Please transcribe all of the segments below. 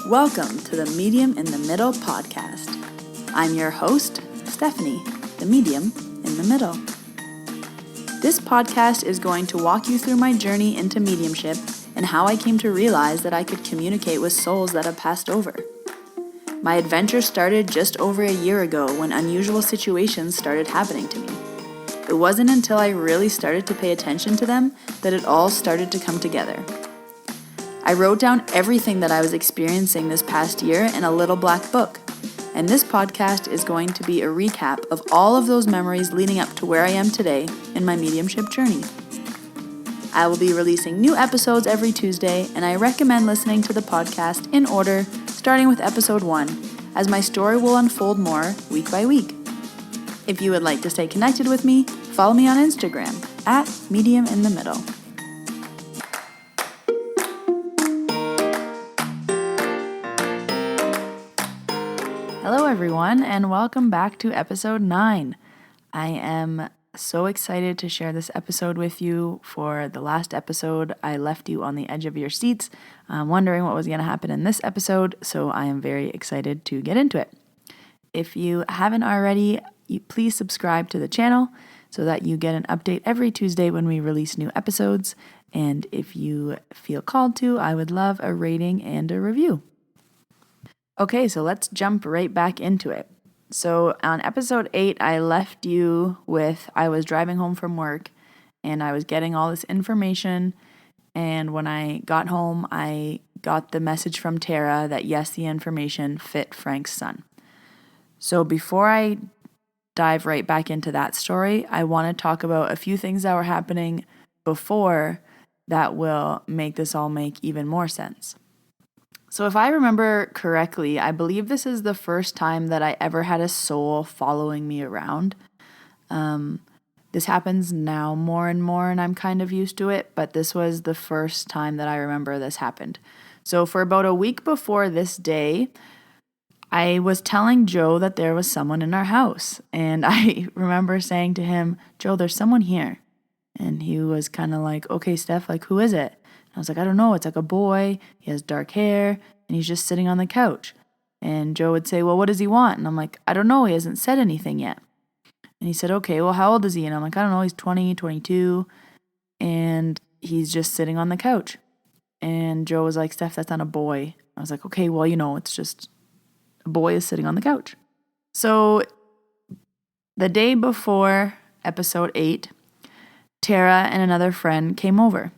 Welcome to the Medium in the Middle podcast. I'm your host, Stephanie, the medium in the middle. This podcast is going to walk you through my journey into mediumship and how I came to realize that I could communicate with souls that have passed over. My adventure started just over a year ago when unusual situations started happening to me. It wasn't until I really started to pay attention to them that it all started to come together. I wrote down everything that I was experiencing this past year in a little black book, and this podcast is going to be a recap of all of those memories leading up to where I am today in my mediumship journey. I will be releasing new episodes every Tuesday, and I recommend listening to the podcast in order, starting with episode 1, as my story will unfold more week by week. If you would like to stay connected with me, follow me on Instagram at Medium in the Middle. Hello everyone, and welcome back to episode 9. I am so excited to share this episode with you. For the last episode, I left you on the edge of your seats, wondering what was going to happen in this episode, so I am very excited to get into it. If you haven't already, please subscribe to the channel so that you get an update every Tuesday when we release new episodes, and if you feel called to, I would love a rating and a review. Okay, so let's jump right back into it. So on episode 8, I left you with, I was driving home from work and I was getting all this information. And when I got home, I got the message from Tara that yes, the information fit Frank's son. So before I dive right back into that story, I want to talk about a few things that were happening before that will make this all make even more sense. So if I remember correctly, I believe this is the first time that I ever had a soul following me around. This happens now more and more, and I'm kind of used to it, but this was the first time that I remember this happened. So for about a week before this day, I was telling Joe that there was someone in our house, and I remember saying to him, Joe, there's someone here. And he was kind of like, okay, Steph, like, who is it? I was like, I don't know. It's like a boy. He has dark hair and he's just sitting on the couch. And Joe would say, well, what does he want? And I'm like, I don't know. He hasn't said anything yet. And he said, okay, well, how old is he? And I'm like, I don't know. He's 20, 22. And he's just sitting on the couch. And Joe was like, Steph, that's not a boy. I was like, okay, well, it's just a boy is sitting on the couch. So the day before episode 8, Tara and another friend came over.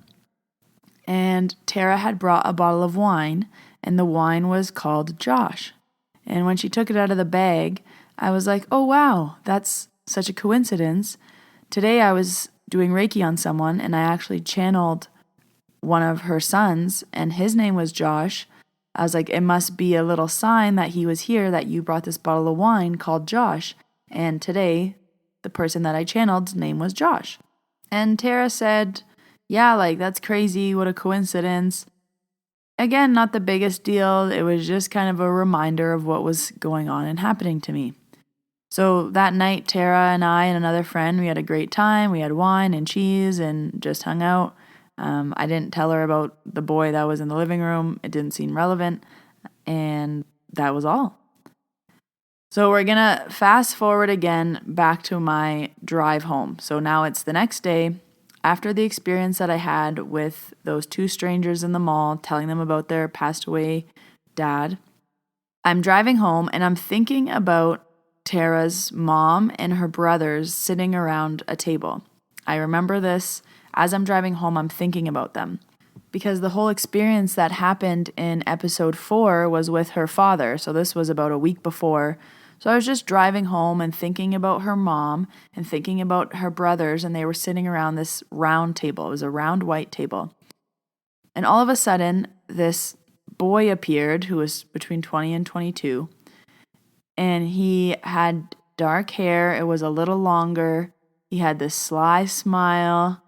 And Tara had brought a bottle of wine, and the wine was called Josh. And when she took it out of the bag, I was like, oh, wow, that's such a coincidence. Today I was doing Reiki on someone, and I actually channeled one of her sons, and his name was Josh. I was like, it must be a little sign that he was here, that you brought this bottle of wine called Josh. And today, the person that I channeled's name was Josh. And Tara said, yeah, like, that's crazy. What a coincidence. Again, not the biggest deal. It was just kind of a reminder of what was going on and happening to me. So that night, Tara and I and another friend, we had a great time. We had wine and cheese and just hung out. I didn't tell her about the boy that was in the living room. It didn't seem relevant. And that was all. So we're going to fast forward again back to my drive home. So now it's the next day. After the experience that I had with those two strangers in the mall, telling them about their passed away dad, I'm driving home and I'm thinking about Tara's mom and her brothers sitting around a table. I remember this as I'm driving home, I'm thinking about them because the whole experience that happened in episode 4 was with her father. So this was about a week before. So I was just driving home and thinking about her mom and thinking about her brothers, and they were sitting around this round table. It was a round white table. And all of a sudden, this boy appeared who was between 20 and 22, and he had dark hair. It was a little longer. He had this sly smile,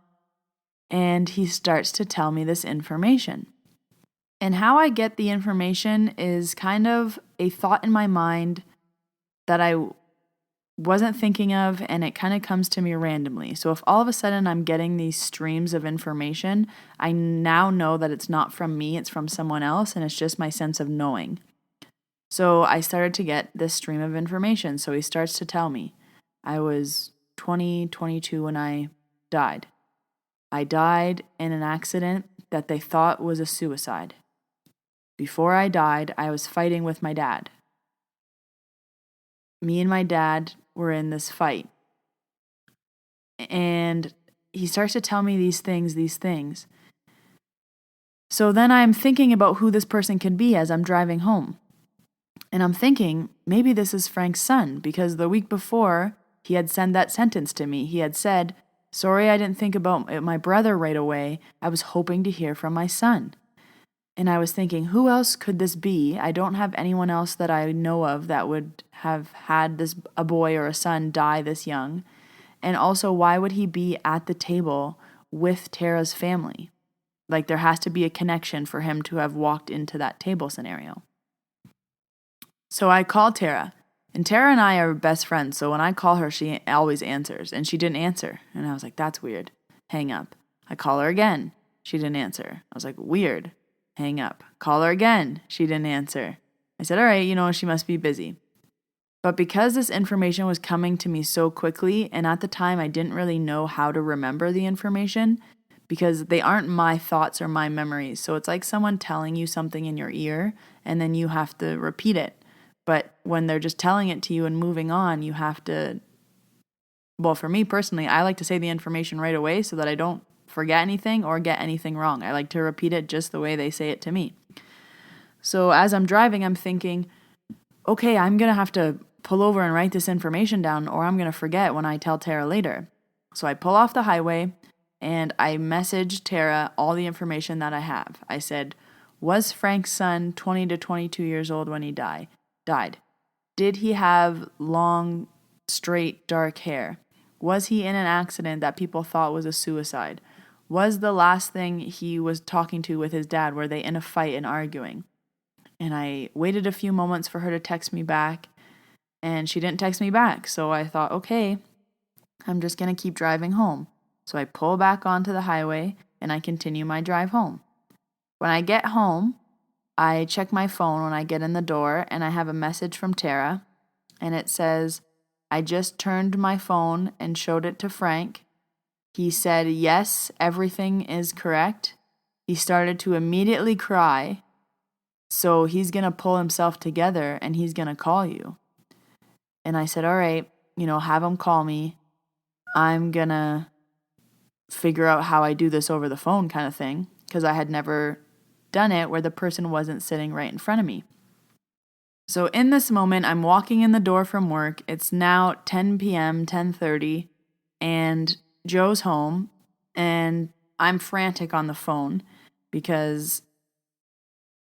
and he starts to tell me this information. And how I get the information is kind of a thought in my mind that I wasn't thinking of, and it kind of comes to me randomly. So if all of a sudden I'm getting these streams of information, I now know that it's not from me, it's from someone else, and it's just my sense of knowing. So I started to get this stream of information. So he starts to tell me, I was 22 when I died. I died in an accident that they thought was a suicide. Before I died, I was fighting with my dad. Me and my dad were in this fight. And he starts to tell me these things. So then I'm thinking about who this person can be as I'm driving home. And I'm thinking, maybe this is Frank's son, because the week before, he had sent that sentence to me. He had said, "Sorry I didn't think about my brother right away. I was hoping to hear from my son." And I was thinking, who else could this be? I don't have anyone else that I know of that would have had a boy or a son die this young. And also, why would he be at the table with Tara's family? Like, there has to be a connection for him to have walked into that table scenario. So I called Tara, and Tara and I are best friends. So when I call her, she always answers, and she didn't answer. And I was like, that's weird. Hang up. I call her again. She didn't answer. I was like, weird. Hang up. Call her again. She didn't answer. I said, all right, she must be busy. But because this information was coming to me so quickly, and at the time I didn't really know how to remember the information, because they aren't my thoughts or my memories. So it's like someone telling you something in your ear, and then you have to repeat it. But when they're just telling it to you and moving on, you have to, well, for me personally, I like to say the information right away so that I don't forget anything or get anything wrong. I like to repeat it just the way they say it to me. So as I'm driving, I'm thinking, okay, I'm going to have to pull over and write this information down, or I'm going to forget when I tell Tara later. So I pull off the highway and I message Tara all the information that I have. I said, was Frank's son 20 to 22 years old when he died? Did he have long, straight, dark hair? Was he in an accident that people thought was a suicide? Was the last thing he was talking to with his dad, were they in a fight and arguing? And I waited a few moments for her to text me back, and she didn't text me back. So I thought, okay, I'm just going to keep driving home. So I pull back onto the highway and I continue my drive home. When I get home, I check my phone when I get in the door, and I have a message from Tara, and it says, I just turned my phone and showed it to Frank. He said, yes, everything is correct. He started to immediately cry. So he's going to pull himself together and he's going to call you. And I said, all right, have him call me. I'm going to figure out how I do this over the phone kind of thing, because I had never done it where the person wasn't sitting right in front of me. So in this moment, I'm walking in the door from work. It's now 10 p.m., 10:30, and Joe's home, and I'm frantic on the phone because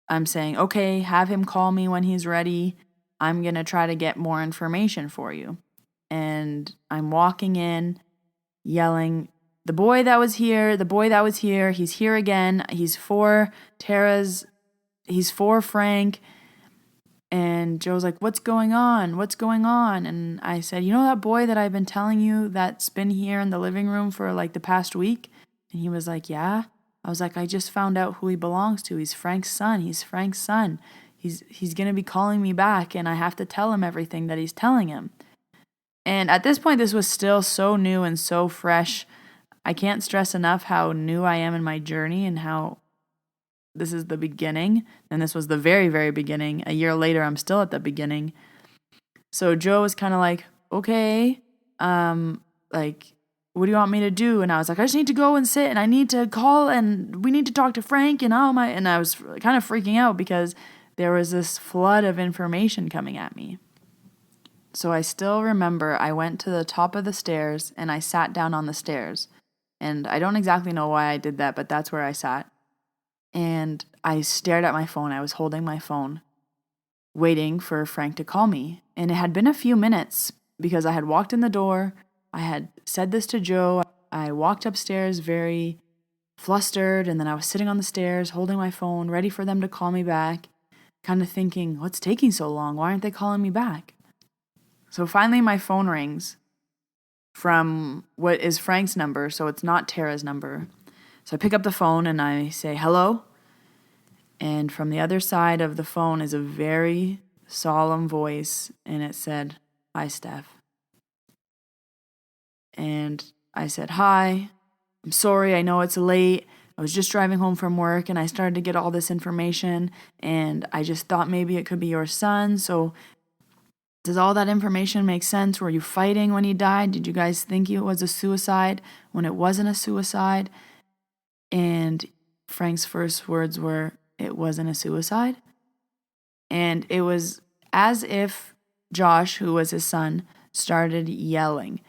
I'm saying, okay, have him call me when he's ready. I'm going to try to get more information for you. And I'm walking in, yelling, the boy that was here, he's here again. He's for Frank. And Joe's like, what's going on? And I said, that boy that I've been telling you that's been here in the living room for like the past week? And he was like, yeah. I was like, I just found out who he belongs to. He's Frank's son. He's going to be calling me back, and I have to tell him everything that he's telling him. And at this point, this was still so new and so fresh. I can't stress enough how new I am in my journey and how this is the beginning. And this was the very, very beginning. A year later, I'm still at the beginning. So Joe was kind of like, okay, what do you want me to do? And I was like, I just need to go and sit, and I need to call, and we need to talk to Frank, and and I was kind of freaking out because there was this flood of information coming at me. So I still remember I went to the top of the stairs and I sat down on the stairs. And I don't exactly know why I did that, but that's where I sat. And I stared at my phone. I was holding my phone, waiting for Frank to call me. And it had been a few minutes because I had walked in the door. I had said this to Joe. I walked upstairs very flustered, and then I was sitting on the stairs holding my phone, ready for them to call me back, kind of thinking, what's taking so long? Why aren't they calling me back? So finally my phone rings from what is Frank's number, so it's not Tara's number. So I pick up the phone and I say, hello? And from the other side of the phone is a very solemn voice, and it said, hi, Steph. And I said, hi, I'm sorry, I know it's late. I was just driving home from work and I started to get all this information and I just thought maybe it could be your son. So does all that information make sense? Were you fighting when he died? Did you guys think it was a suicide when it wasn't a suicide? And Frank's first words were, it wasn't a suicide. And it was as if Josh, who was his son, started yelling.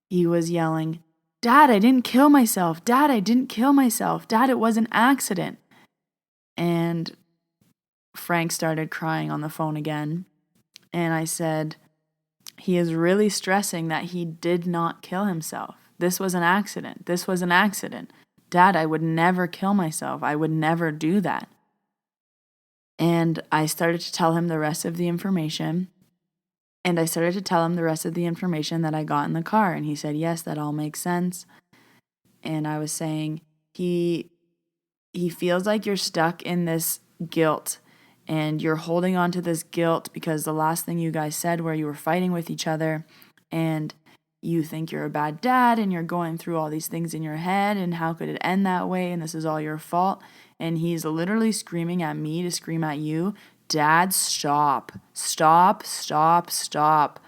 He was yelling, Dad, I didn't kill myself. Dad, I didn't kill myself. Dad, it was an accident. And Frank started crying on the phone again. And I said, he is really stressing that he did not kill himself. This was an accident. This was an accident. Dad, I would never kill myself. I would never do that. And I started to tell him the rest of the information. And I started to tell him the rest of the information that I got in the car. And he said, yes, that all makes sense. And I was saying, he feels like you're stuck in this guilt. And you're holding on to this guilt because the last thing you guys said where you were fighting with each other. And you think you're a bad dad. And you're going through all these things in your head. And how could it end that way? And this is all your fault. And he's literally screaming at me to scream at you. Dad, stop. Stop, stop, stop.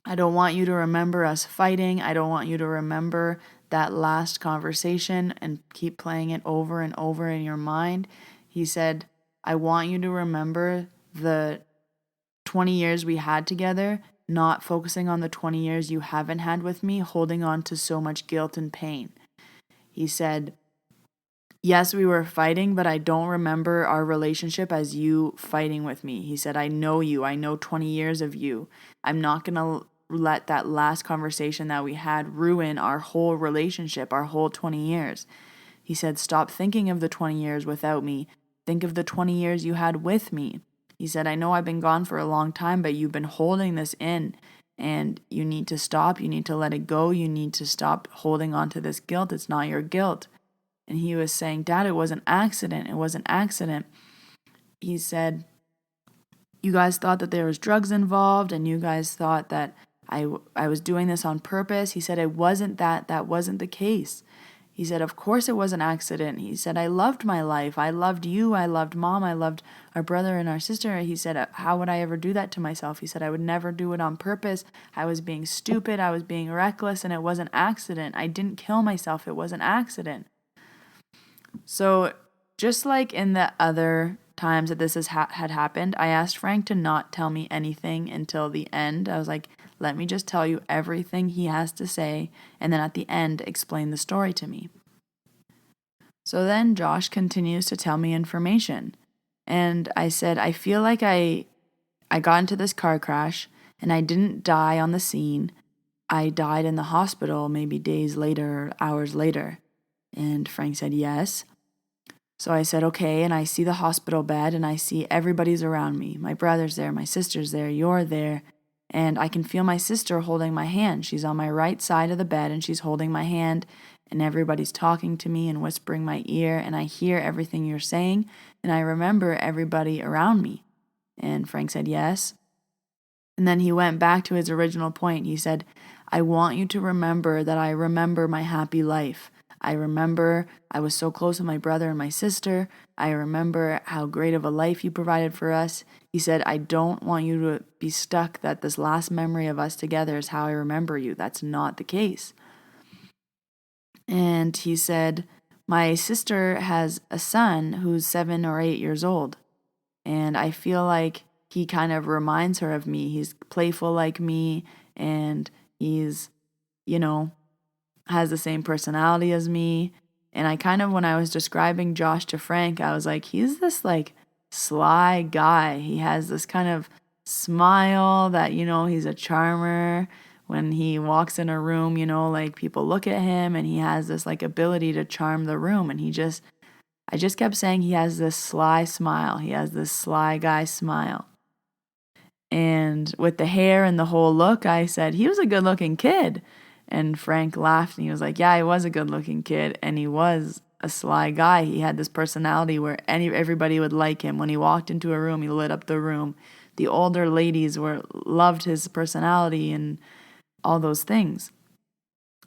I don't want you to remember us fighting. I don't want you to remember that last conversation and keep playing it over and over in your mind. He said, I want you to remember the 20 years we had together, not focusing on the 20 years you haven't had with me, holding on to so much guilt and pain. He said, yes, we were fighting, but I don't remember our relationship as you fighting with me. He said, I know you. I know 20 years of you. I'm not going to let that last conversation that we had ruin our whole relationship, our whole 20 years. He said, stop thinking of the 20 years without me. Think of the 20 years you had with me. He said, I know I've been gone for a long time, but you've been holding this in, and you need to stop. You need to let it go. You need to stop holding on to this guilt. It's not your guilt. And he was saying, Dad, it was an accident. It was an accident. He said, you guys thought that there was drugs involved and you guys thought that I was doing this on purpose. He said, it wasn't that. That wasn't the case. He said, of course it was an accident. He said, I loved my life. I loved you. I loved Mom. I loved our brother and our sister. He said, how would I ever do that to myself? He said, I would never do it on purpose. I was being stupid. I was being reckless, and it was an accident. I didn't kill myself. It was an accident. So just like in the other times that this had happened, I asked Frank to not tell me anything until the end. I was like, let me just tell you everything he has to say, and then at the end, explain the story to me. So then Josh continues to tell me information. And I said, I feel like I got into this car crash, and I didn't die on the scene. I died in the hospital maybe days later, hours later. And Frank said, yes. So I said, okay, and I see the hospital bed and I see everybody's around me. My brother's there, my sister's there, you're there. And I can feel my sister holding my hand. She's on my right side of the bed and she's holding my hand. And everybody's talking to me and whispering my ear. And I hear everything you're saying. And I remember everybody around me. And Frank said, yes. And then he went back to his original point. He said, I want you to remember that I remember my happy life. I remember I was so close with my brother and my sister. I remember how great of a life you provided for us. He said, I don't want you to be stuck that this last memory of us together is how I remember you. That's not the case. And he said, my sister has a son who's 7 or 8 years old. And I feel like he kind of reminds her of me. He's playful like me, and he's, has the same personality as me. And I kind of, when I was describing Josh to Frank, I was like, he's this sly guy. He has this kind of smile that, he's a charmer. When he walks in a room, people look at him and he has this ability to charm the room. And I just kept saying he has this sly smile. He has this sly guy smile. And with the hair and the whole look, I said, he was a good looking kid. And Frank laughed and he was like, yeah, he was a good looking kid. And he was a sly guy. He had this personality where everybody would like him. When he walked into a room, he lit up the room. The older ladies loved his personality and all those things.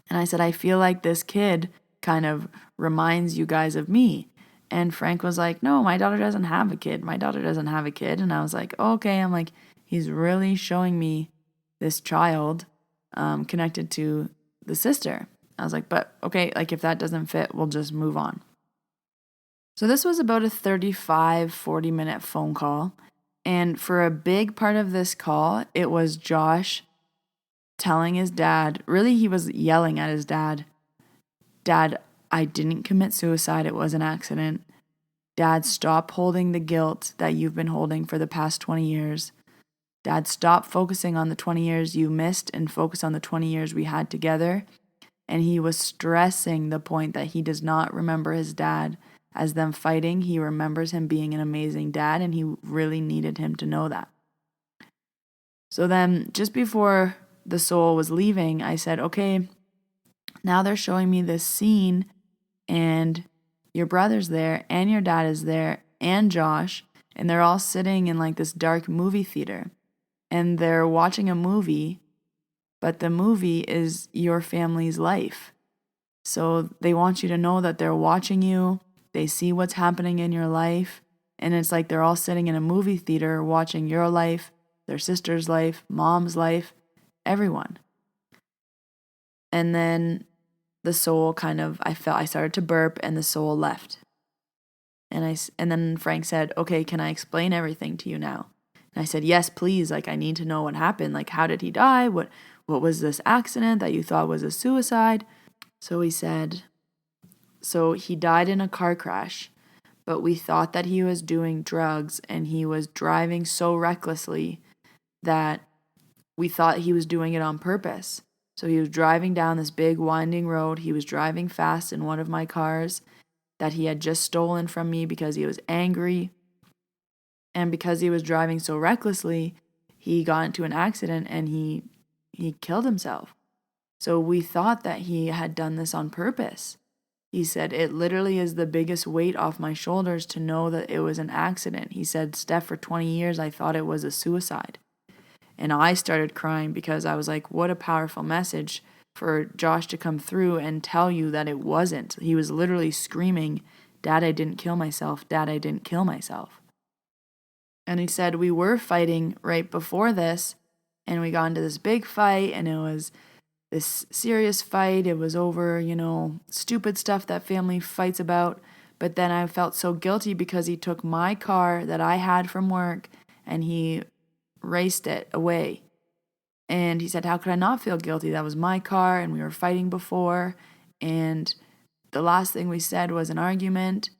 And I said, I feel like this kid kind of reminds you guys of me. And Frank was like, no, my daughter doesn't have a kid. My daughter doesn't have a kid. And I was like, okay. I'm like, he's really showing me this child connected to the sister. I was like, but okay, like if that doesn't fit, we'll just move on. So this was about a 40 minute phone call. And for a big part of this call, it was Josh telling his dad, really he was yelling at his dad, Dad, I didn't commit suicide. It was an accident. Dad, stop holding the guilt that you've been holding for the past 20 years. Dad, stop focusing on the 20 years you missed and focus on the 20 years we had together. And he was stressing the point that he does not remember his dad as them fighting. He remembers him being an amazing dad, and he really needed him to know that. So then, just before the soul was leaving, I said, okay, now they're showing me this scene, and your brother's there, and your dad is there, and Josh, and they're all sitting in like this dark movie theater, and they're watching a movie, but the movie is your family's life. So they want you to know that they're watching you, they see what's happening in your life, and it's like they're all sitting in a movie theater watching your life, their sister's life, mom's life, everyone. And then the soul kind of, I started to burp and the soul left. And then Frank said, okay, can I explain everything to you now? And I said, yes, please. Like, I need to know what happened. Like, how did he die? What was this accident that you thought was a suicide? So he said, so he died in a car crash, but we thought that he was doing drugs and he was driving so recklessly that we thought he was doing it on purpose. So he was driving down this big winding road. He was driving fast in one of my cars that he had just stolen from me because he was angry. And because he was driving so recklessly, he got into an accident and he killed himself. So we thought that he had done this on purpose. He said, it literally is the biggest weight off my shoulders to know that it was an accident. He said, Steph, for 20 years, I thought it was a suicide. And I started crying because I was like, what a powerful message for Josh to come through and tell you that it wasn't. He was literally screaming, Dad, I didn't kill myself. Dad, I didn't kill myself. And he said, we were fighting right before this, and we got into this big fight, and it was this serious fight. It was over, stupid stuff that family fights about. But then I felt so guilty because he took my car that I had from work, and he raced it away. And he said, how could I not feel guilty? That was my car and we were fighting before. And the last thing we said was an argument.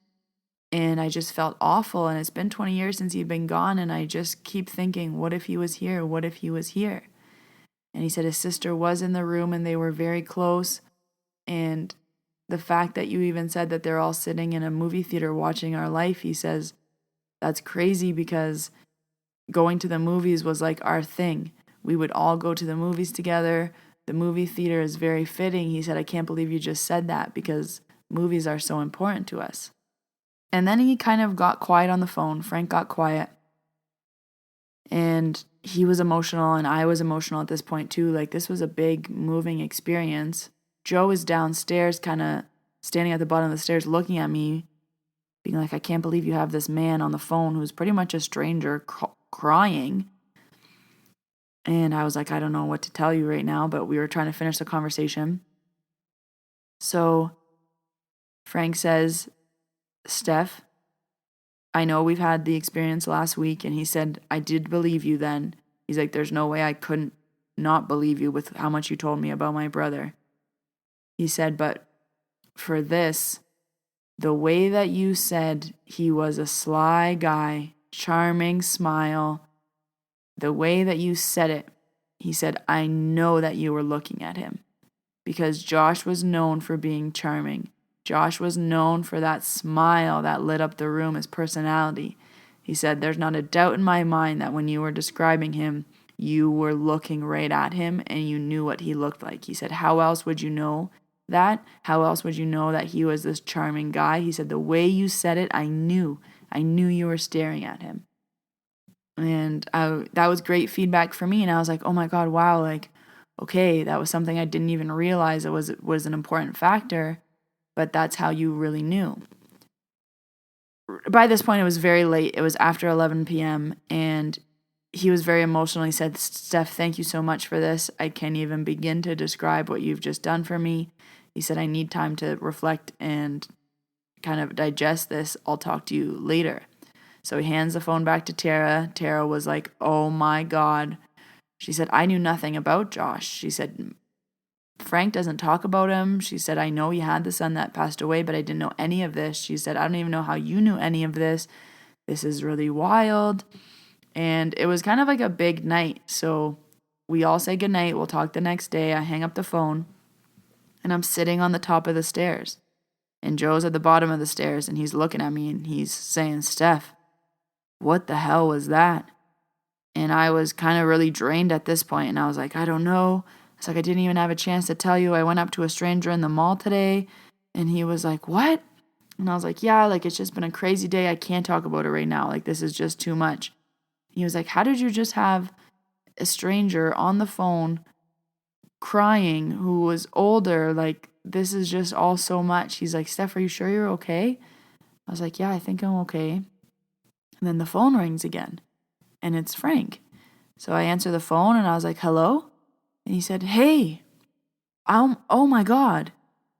And I just felt awful. And it's been 20 years since he'd been gone. And I just keep thinking, what if he was here? What if he was here? And he said his sister was in the room and they were very close. And the fact that you even said that they're all sitting in a movie theater watching our life, he says, that's crazy because going to the movies was like our thing. We would all go to the movies together. The movie theater is very fitting. He said, I can't believe you just said that because movies are so important to us. And then he kind of got quiet on the phone. Frank got quiet. And he was emotional and I was emotional at this point too. Like, this was a big moving experience. Joe is downstairs kind of standing at the bottom of the stairs looking at me, being like, I can't believe you have this man on the phone who's pretty much a stranger crying. And I was like, I don't know what to tell you right now, but we were trying to finish the conversation. So Frank says, Steph, I know we've had the experience last week. And he said, I did believe you then. He's like, there's no way I couldn't not believe you with how much you told me about my brother. He said, but for this, the way that you said he was a sly guy, charming smile, the way that you said it, he said, I know that you were looking at him because Josh was known for being charming. Josh was known for that smile that lit up the room, his personality. He said, there's not a doubt in my mind that when you were describing him, you were looking right at him and you knew what he looked like. He said, how else would you know that? How else would you know that he was this charming guy? He said, the way you said it, I knew you were staring at him. And that was great feedback for me. And I was like, oh my God, wow. Like, okay, that was something I didn't even realize it was an important factor, but that's how you really knew. By this point, it was very late. It was after 11 p.m. and he was very emotional. He said, Steph, thank you so much for this. I can't even begin to describe what you've just done for me. He said, I need time to reflect and kind of digest this. I'll talk to you later. So he hands the phone back to Tara. Tara was like, oh my God. She said, I knew nothing about Josh. She said, Frank doesn't talk about him. She said, I know he had the son that passed away, but I didn't know any of this. She said, I don't even know how you knew any of this. This is really wild. And it was kind of like a big night. So we all say goodnight. We'll talk the next day. I hang up the phone and I'm sitting on the top of the stairs. And Joe's at the bottom of the stairs and he's looking at me and he's saying, Steph, what the hell was that? And I was kind of really drained at this point. And I was like, I don't know. It's like, I didn't even have a chance to tell you. I went up to a stranger in the mall today. And he was like, what? And I was like, yeah, like it's just been a crazy day. I can't talk about it right now. Like this is just too much. He was like, how did you just have a stranger on the phone crying who was older? Like, this is just all so much. He's like, Steph, are you sure you're okay? I was like, yeah, I think I'm okay. And then the phone rings again, and it's Frank. So I answer the phone, and I was like, hello? And he said, hey, oh my God.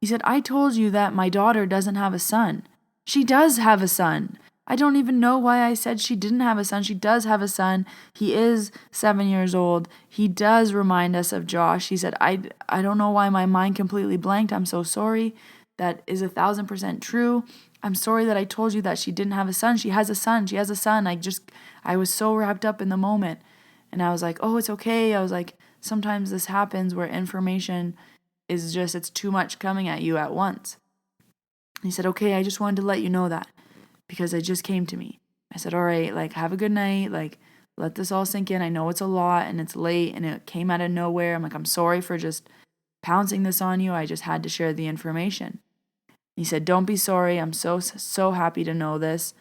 He said, I told you that my daughter doesn't have a son. She does have a son. I don't even know why I said she didn't have a son. She does have a son. He is 7 years old. He does remind us of Josh. He said, I don't know why my mind completely blanked. I'm so sorry. That is 1,000% true. I'm sorry that I told you that she didn't have a son. She has a son. She has a son. I was so wrapped up in the moment. And I was like, oh, it's okay. I was like, sometimes this happens where information is just, it's too much coming at you at once. He said, okay, I just wanted to let you know that. Because it just came to me. I said, all right, like, have a good night. Like, let this all sink in. I know it's a lot and it's late and it came out of nowhere. I'm like, I'm sorry for just pouncing this on you. I just had to share the information. He said, don't be sorry. I'm so happy to know this.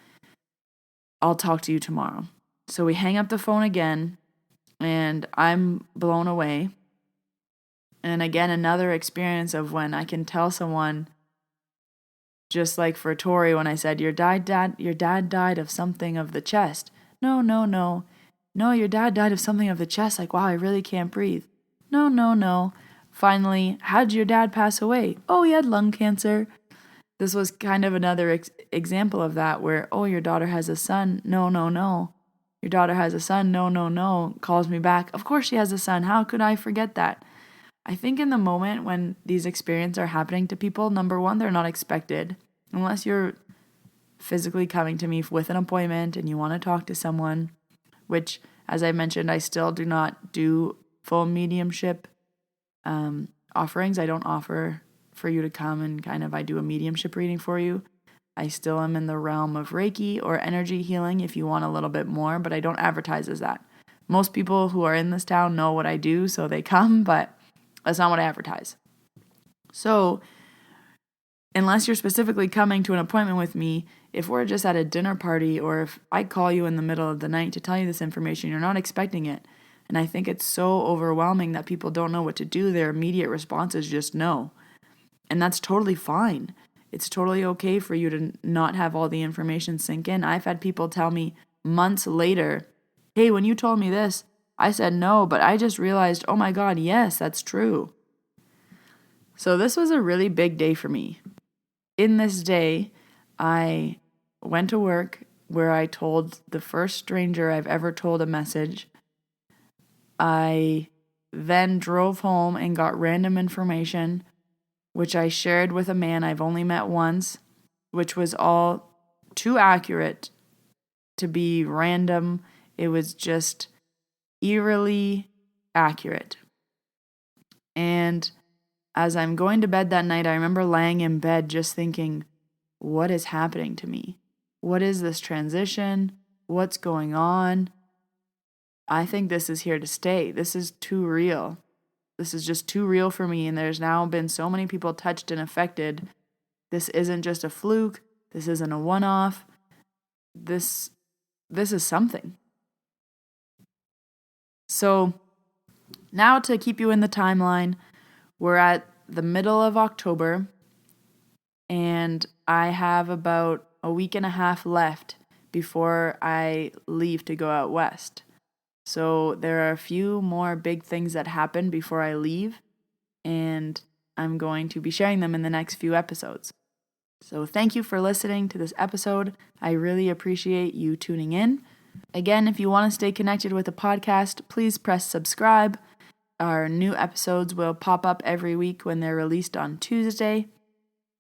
I'll talk to you tomorrow. So we hang up the phone again and I'm blown away. And again, another experience of when I can tell someone, just like for Tori when I said, your dad died of something of the chest. No, your dad died of something of the chest. Like, wow, I really can't breathe. No. Finally, how did your dad pass away? Oh, he had lung cancer. This was kind of another example of that where, oh, your daughter has a son. No. Your daughter has a son. No. Calls me back. Of course she has a son. How could I forget that? I think in the moment when these experiences are happening to people, number one, they're not expected. Unless you're physically coming to me with an appointment and you want to talk to someone, which, as I mentioned, I still do not do full mediumship offerings. I don't offer for you to come and I do a mediumship reading for you. I still am in the realm of Reiki or energy healing if you want a little bit more, but I don't advertise as that. Most people who are in this town know what I do, so they come, but that's not what I advertise. So, unless you're specifically coming to an appointment with me, if we're just at a dinner party or if I call you in the middle of the night to tell you this information, you're not expecting it. And I think it's so overwhelming that people don't know what to do. Their immediate response is just no. And that's totally fine. It's totally okay for you to not have all the information sink in. I've had people tell me months later, hey, when you told me this, I said no, but I just realized, oh my God, yes, that's true. So this was a really big day for me. In this day, I went to work where I told the first stranger I've ever told a message. I then drove home and got random information, which I shared with a man I've only met once, which was all too accurate to be random. It was just eerily accurate. And as I'm going to bed that night, I remember laying in bed just thinking, what is happening to me? What is this transition? What's going on? I think this is here to stay. This is too real. This is just too real for me, and there's now been so many people touched and affected. This isn't just a fluke. This isn't a one-off. This is something. So now, to keep you in the timeline, we're at the middle of October, and I have about a week and a half left before I leave to go out west. So there are a few more big things that happen before I leave, and I'm going to be sharing them in the next few episodes. So thank you for listening to this episode. I really appreciate you tuning in. Again, if you want to stay connected with the podcast, please press subscribe. Our new episodes will pop up every week when they're released on Tuesday.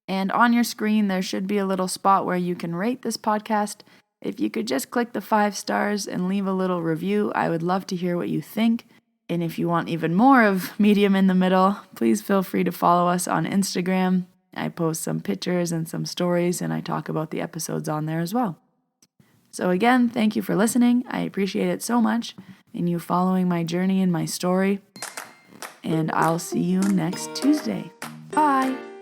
And on your screen, there should be a little spot where you can rate this podcast. If you could just click the 5 stars and leave a little review, I would love to hear what you think. And if you want even more of Medium in the Middle, please feel free to follow us on Instagram. I post some pictures and some stories, and I talk about the episodes on there as well. So again, thank you for listening. I appreciate it so much, and you following my journey and my story. And I'll see you next Tuesday. Bye!